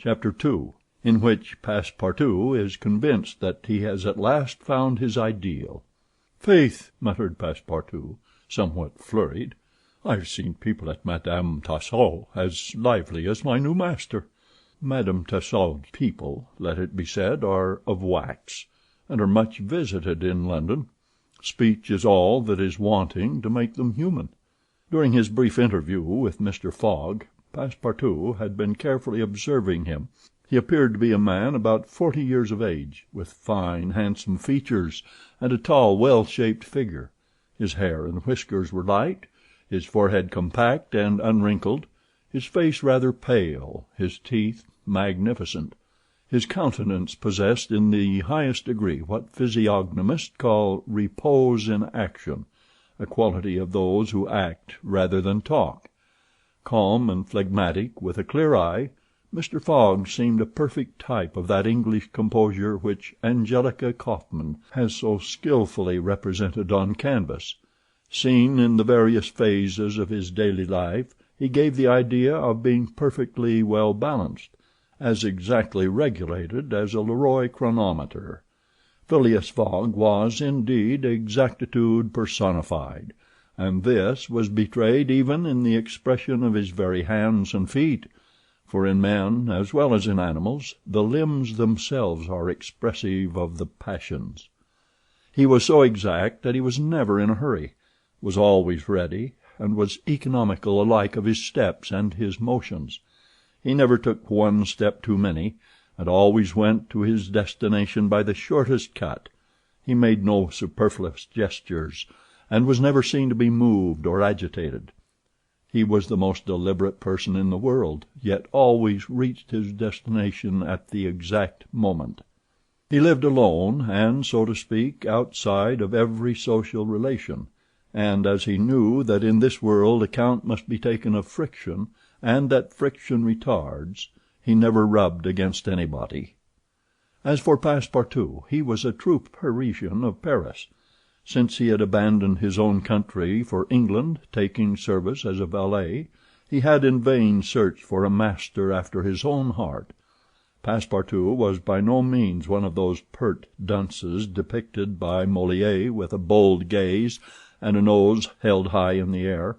Chapter 2, in which Passepartout is convinced that he has at last found his ideal. "Faith," muttered Passepartout, somewhat flurried, "I've seen people at Madame Tussaud's as lively as my new master." Madame Tussaud's people, let it be said, are of wax, and are much visited in London. Speech is all that is wanting to make them human. During his brief interview with Mr. Fogg, Passepartout had been carefully observing him. He appeared to be a man about 40 years of age, with fine, handsome features and a tall, well-shaped figure. His hair and whiskers were light, his forehead compact and unwrinkled, his face rather pale, his teeth magnificent. His countenance possessed in the highest degree what physiognomists call repose in action, a quality of those who act rather than talk. Calm and phlegmatic, with a clear eye, Mr. Fogg seemed a perfect type of that English composure which Angelica Kauffmann has so skilfully represented on canvas. Seen in the various phases of his daily life, he gave the idea of being perfectly well balanced, as exactly regulated as a Leroy chronometer. Phileas Fogg was, indeed, exactitude personified, and this was betrayed even in the expression of his very hands and feet, for in men, as well as in animals, the limbs themselves are expressive of the passions. He was so exact that he was never in a hurry, was always ready, and was economical alike of his steps and his motions. He never took one step too many, and always went to his destination by the shortest cut. He made no superfluous gestures, and was never seen to be moved or agitated. He was the most deliberate person in the world, yet always reached his destination at the exact moment. He lived alone, and, so to speak, outside of every social relation, and as he knew that in this world account must be taken of friction, and that friction retards, he never rubbed against anybody. As for Passepartout, he was a true Parisian of Paris. Since he had abandoned his own country for England, taking service as a valet, he had in vain searched for a master after his own heart. Passepartout was by no means one of those pert dunces depicted by Moliere with a bold gaze and a nose held high in the air.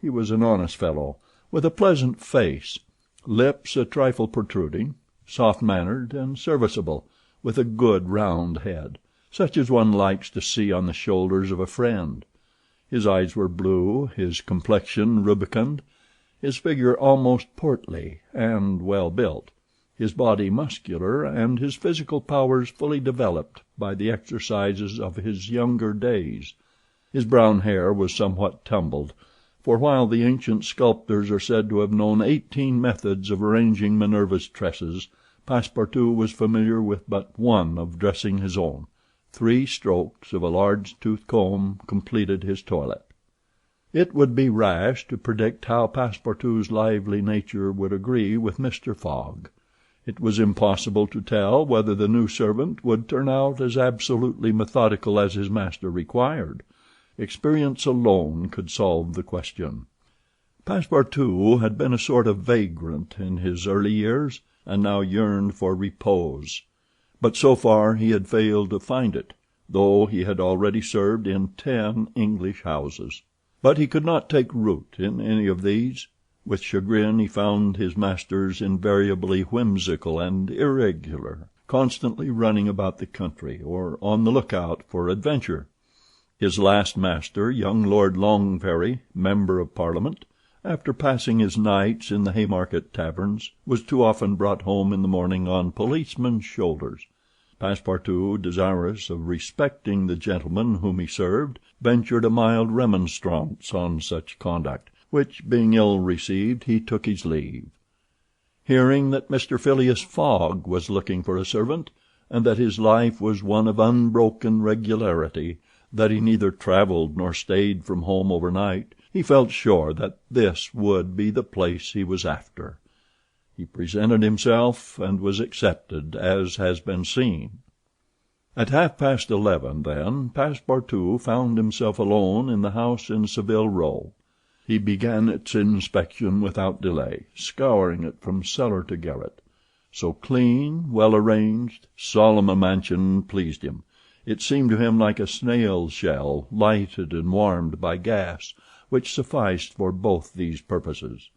He was an honest fellow, with a pleasant face, lips a trifle protruding, soft-mannered and serviceable, with a good round head, such as one likes to see on the shoulders of a friend. His eyes were blue, his complexion rubicund, his figure almost portly and well built, his body muscular, and his physical powers fully developed by the exercises of his younger days. His brown hair was somewhat tumbled, for while the ancient sculptors are said to have known 18 methods of arranging Minerva's tresses, Passepartout was familiar with but one of dressing his own. 3 strokes of a large tooth comb completed his toilet. It would be rash to predict how Passepartout's lively nature would agree with Mr. Fogg. It was impossible to tell whether the new servant would turn out as absolutely methodical as his master required. Experience alone could solve the question. Passepartout had been a sort of vagrant in his early years, and now yearned for repose. But so far he had failed to find it, though he had already served in 10 English houses. But he could not take root in any of these. With chagrin he found his masters invariably whimsical and irregular, constantly running about the country, or on the lookout for adventure. His last master, young Lord Longferry, Member of Parliament, after passing his nights in the Haymarket taverns, was too often brought home in the morning on policemen's shoulders. Passepartout, desirous of respecting the gentleman whom he served, ventured a mild remonstrance on such conduct, which, being ill received, he took his leave. Hearing that Mr. Phileas Fogg was looking for a servant, and that his life was one of unbroken regularity, that he neither travelled nor stayed from home overnight, he felt sure that this would be the place he was after. He presented himself, and was accepted, as has been seen. At 11:30, then, Passepartout found himself alone in the house in Savile Row. He began its inspection without delay, scouring it from cellar to garret. So clean, well arranged, solemn a mansion pleased him. It seemed to him like a snail shell, lighted and warmed by gas, which sufficed for both these purposes.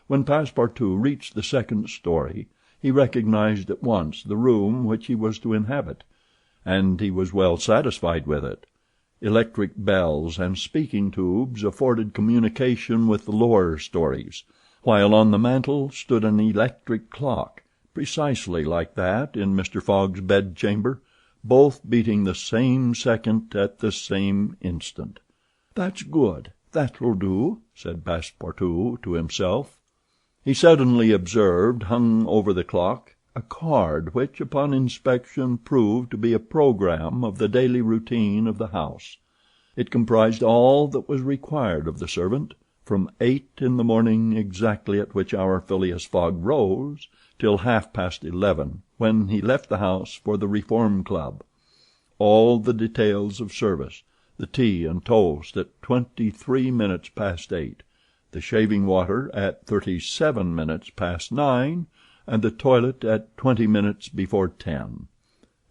When Passepartout reached the second story, he recognized at once the room which he was to inhabit, and he was well satisfied with it. Electric bells and speaking tubes afforded communication with the lower stories, while on the mantel stood an electric clock, precisely like that in Mr. Fogg's bedchamber, both beating the same second at the same instant. "That's good, that'll do," said Passepartout to himself. He suddenly observed, hung over the clock, a card which, upon inspection, proved to be a program of the daily routine of the house. It comprised all that was required of the servant, from 8 in the morning, exactly at which hour Phileas Fogg rose, till 11:30, when he left the house for the Reform Club. All the details of service: the tea and toast at 23 minutes past 8, the shaving water at 37 minutes past 9, and the toilet at 20 minutes before 10.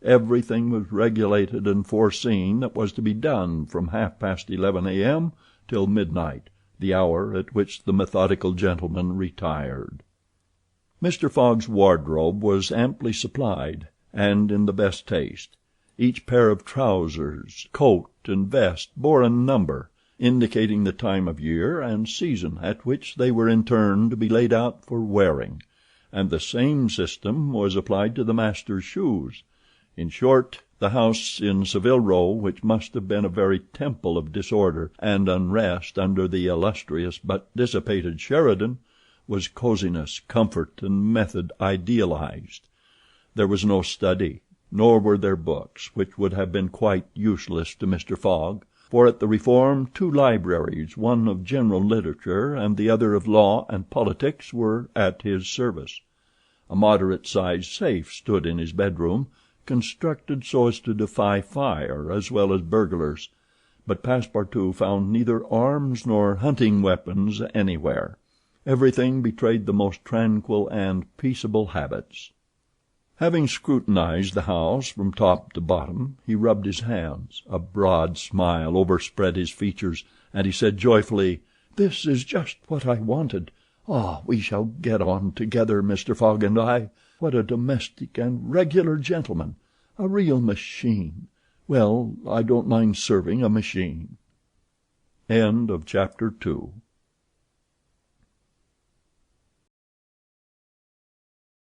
Everything was regulated and foreseen that was to be done from 11:30 a.m. till midnight, the hour at which the methodical gentleman retired. Mr. Fogg's wardrobe was amply supplied, and in the best taste. Each pair of trousers, coat, and vest bore a number, indicating the time of year and season at which they were in turn to be laid out for wearing, and the same system was applied to the master's shoes. In short, the house in Savile Row, which must have been a very temple of disorder and unrest under the illustrious but dissipated Sheridan, was coziness, comfort, and method idealized. There was no study, nor were there books, which would have been quite useless to Mr. Fogg, for at the Reform 2 libraries, one of general literature and the other of law and politics, were at his service. A moderate-sized safe stood in his bedroom, constructed so as to defy fire as well as burglars, but Passepartout found neither arms nor hunting weapons anywhere. Everything betrayed the most tranquil and peaceable habits. Having scrutinized the house from top to bottom, he rubbed his hands. A broad smile overspread his features, and he said joyfully, "This is just what I wanted. Ah, we shall get on together, Mr. Fogg and I. What a domestic and regular gentleman! A real machine. Well, I don't mind serving a machine." Chapter 2